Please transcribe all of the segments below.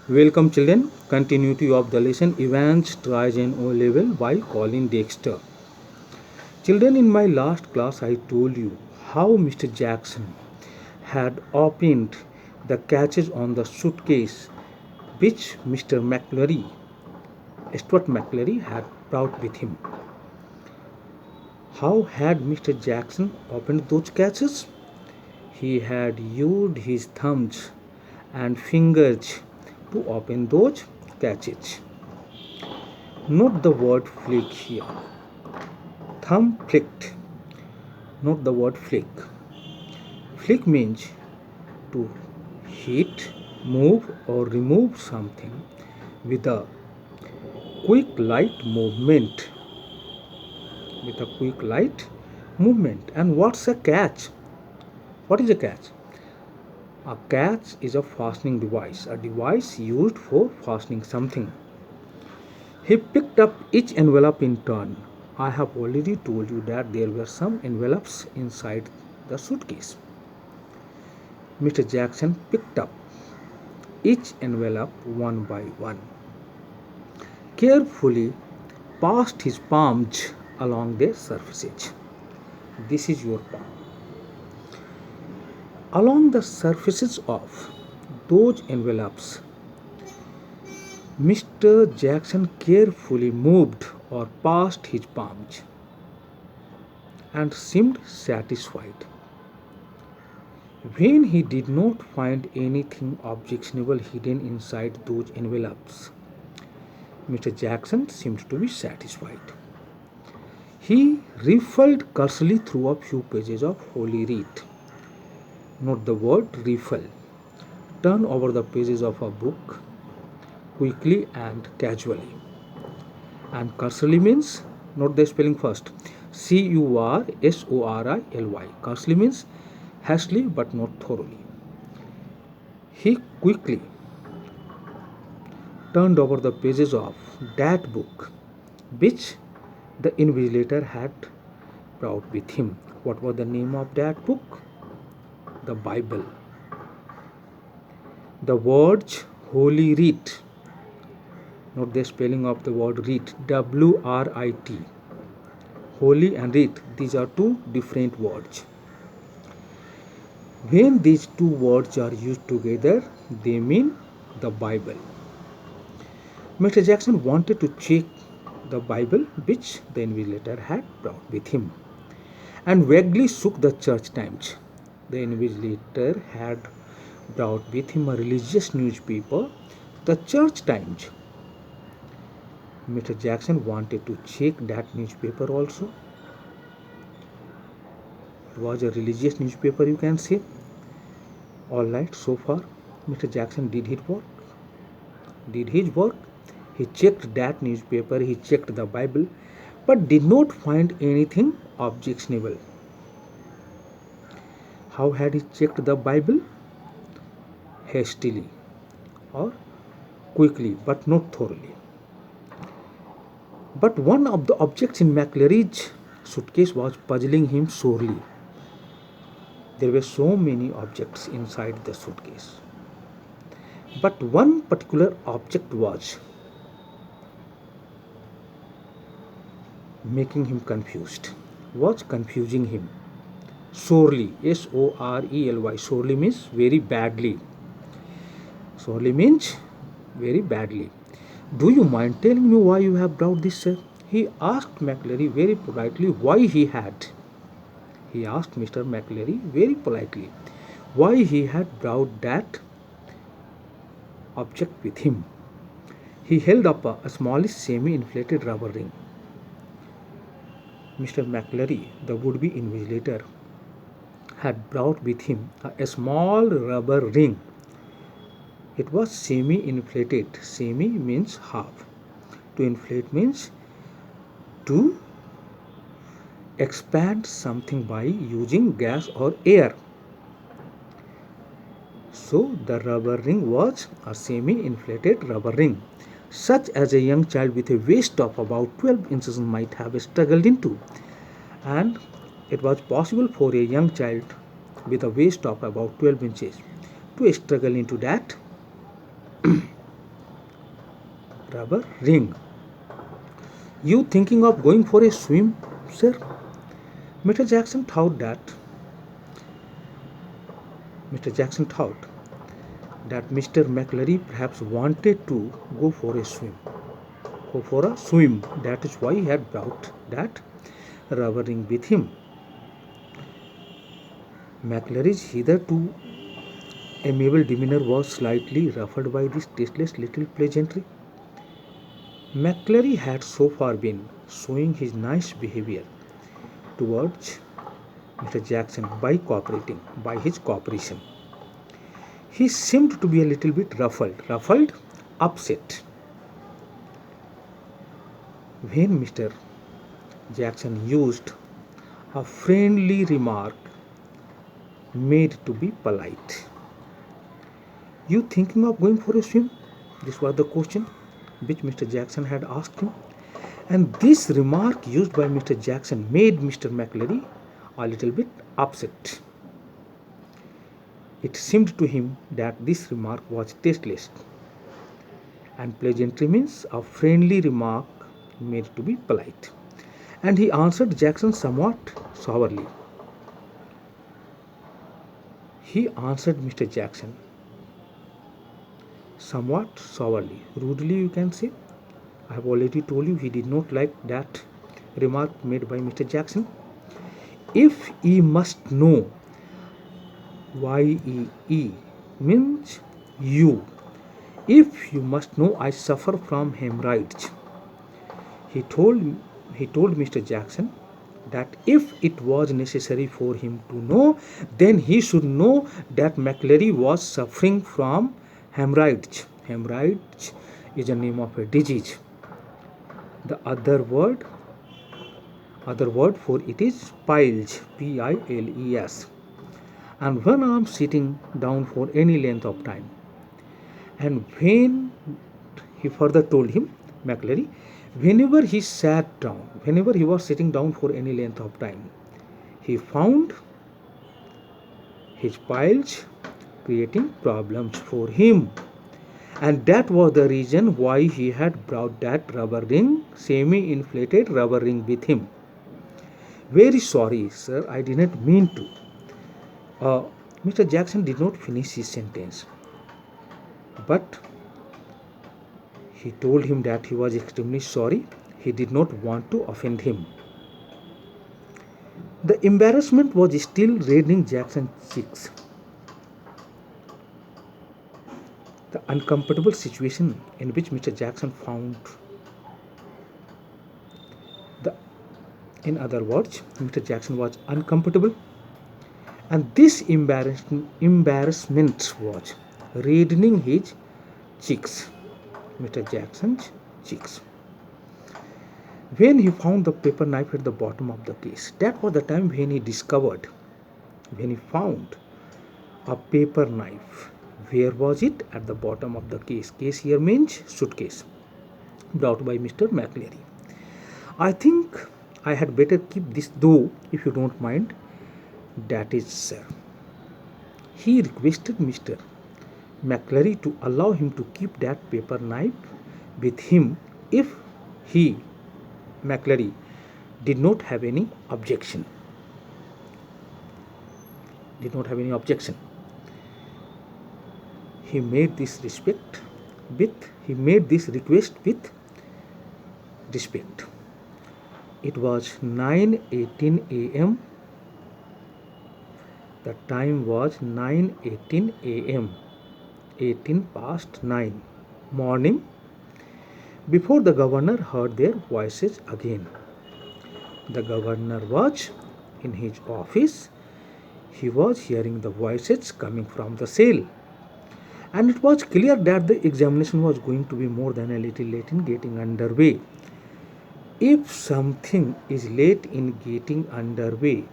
Welcome children, continuity of the lesson Evans tries an O level by Colin Dexter. Children, in my last class I told you how Mr. Jackson had opened the catches on the suitcase which Mr. Stuart McLary had brought with him. How had Mr. Jackson opened those catches? He had used his thumbs and fingers to open those catches. Note the word flick here. Thumb flicked. Note the word flick. Flick means to hit, move, or remove something with a quick light movement. With a quick light movement. And what's a catch? What is a catch? A catch is a fastening device, a device used for fastening something. He picked up each envelope in turn. I have already told you that there were some envelopes inside the suitcase. Mr. Jackson picked up each envelope one by one. Carefully passed his palms along their surfaces. This is your palm. Along the surfaces of those envelopes, Mr. Jackson carefully moved or passed his palms and seemed satisfied. When he did not find anything objectionable hidden inside those envelopes, Mr. Jackson seemed to be satisfied. He riffled cursorily through a few pages of Holy Writ. Note the word riffle. Turn over the pages of a book quickly and casually. And cursorily means, note the spelling first, Cursorily. Cursorily means hastily but not thoroughly. He quickly turned over the pages of that book which the invigilator had brought with him. What was the name of that book? The Bible. The words Holy Writ. Note the spelling of the word writ, W-R-I-T. Holy and writ, these are two different words. When these two words are used together, they mean the Bible. Mr. Jackson wanted to check the Bible which the invigilator had brought with him and vaguely shook the church times. The invigilator had brought with him a religious newspaper, the Church Times. Mr. Jackson wanted to check that newspaper also. It was a religious newspaper, you can say. Alright, so far Mr. Jackson did his work. He checked that newspaper, he checked the Bible, but did not find anything objectionable. How had he checked the Bible? Hastily or quickly, but not thoroughly. But one of the objects in McLary's suitcase was puzzling him sorely. There were so many objects inside the suitcase. But one particular object was making him confused, was confusing him sorely. S-O-R-E-L-Y. Sorely means very badly. Sorely means very badly. Do you mind telling me why you have brought this, sir? He asked McLary very politely why he had. He asked Mr. McLary very politely why he had brought that object with him. He held up a smallish semi-inflated rubber ring. Mr. McLary, the would-be invigilator, had brought with him a small rubber ring. It was semi-inflated. Semi means half. To inflate means to expand something by using gas or air. So the rubber ring was a semi-inflated rubber ring, such as a young child with a waist of about 12 inches might have struggled into. And it was possible for a young child with a waist of about 12 inches to struggle into that rubber ring. You thinking of going for a swim, sir? Mr. Jackson thought that Mr. Jackson thought that Mr. McClary perhaps wanted to go for a swim. Go for a swim. That is why he had brought that rubber ring with him. McClary's hitherto amiable demeanor was slightly ruffled by this tasteless little pleasantry. McClary had so far been showing his nice behavior towards Mr. Jackson by his cooperation. He seemed to be a little bit ruffled, upset. When Mr. Jackson used a friendly remark made to be polite. You thinking of going for a swim? This was the question which Mr. Jackson had asked him. And this remark used by Mr. Jackson made Mr. McClary a little bit upset. It seemed to him that this remark was tasteless, and pleasantry means a friendly remark made to be polite. And he answered Jackson somewhat sourly. He answered Mr. Jackson somewhat sourly, rudely you can say. I have already told you he did not like that remark made by Mr. Jackson. If ye must know, YEE means you. If you must know, I suffer from hemorrhoids. He told Mr. Jackson that if it was necessary for him to know, then he should know that McClary was suffering from hemorrhoids. Hemorrhoids is a name of a disease. The other word for it is piles, PILES. And when I am sitting down for any length of time, and when he further told him, McClary, whenever he was sitting down for any length of time, he found his piles creating problems for him. And that was the reason why he had brought that rubber ring, semi-inflated rubber ring with him. Very sorry, sir, I did not mean to. Mr. Jackson did not finish his sentence, but he told him that he was extremely sorry. He did not want to offend him. The embarrassment was still reddening Jackson's cheeks. The uncomfortable situation in which Mr. Jackson found. In other words, Mr. Jackson was uncomfortable, and this embarrassment was reddening his cheeks, Mr. Jackson's cheeks. When he found the paper knife at the bottom of the case, that was the time when he found a paper knife. Where was it? At the bottom of the case. Case here means suitcase, brought by Mr. McClary. I think I had better keep this though, if you don't mind. That is, sir. He requested Mr. McClary to allow him to keep that paper knife with him if he, McClary, did not have any objection. He made this request with respect. It was 9:18 a.m. The time was 9:18 a.m. 18 past 9 morning, before the governor heard their voices again. The governor was in his office. He was hearing the voices coming from the cell. And it was clear that the examination was going to be more than a little late in getting underway. If something is late in getting underway,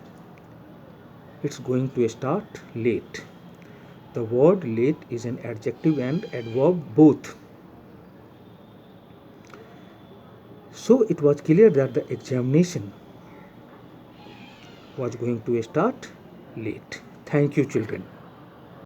it's going to start late. The word late is an adjective and adverb both. So it was clear that the examination was going to start late. Thank you, children.